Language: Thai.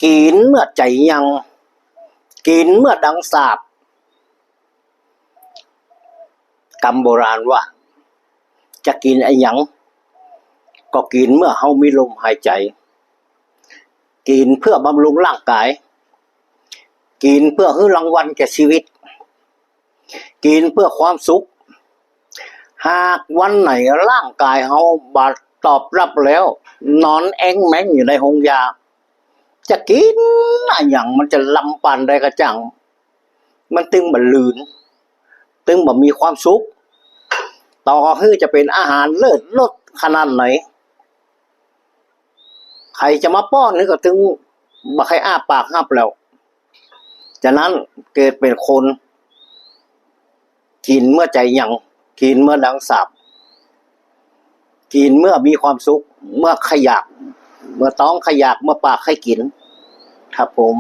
กินเมื่อใจยังกินเมื่อดังสาบกรรมโบราณว่าจะกินไอ้หยังก็กินเมื่อเฮามีลมหายใจกินเพื่อบำรุงร่างกายกินเพื่อให้รางวัลแก่ชีวิตกินเพื่อความสุขหากวันไหนร่างกายเฮาบาดตอบรับแล้วนอนแองแมงอยู่ในห้องยาจะกินอะไรอย่างมันจะลำปันได้กระจังมันตึงบ่ลื่นตึงบ่มีความสุขต่อให้จะเป็นอาหารเลิศรสขนาดไหนใครจะมาป้อนนี่ก็ถึงบ่ใครอ้าปากฮับแล้วฉะนั้นเกิดเป็นคนกินเมื่อใจยังกินเมื่อดังสาบกินเมื่อมีความสุขเมื่อขยักเมื่อต้องขยักเมื่อปากให้กินครับผม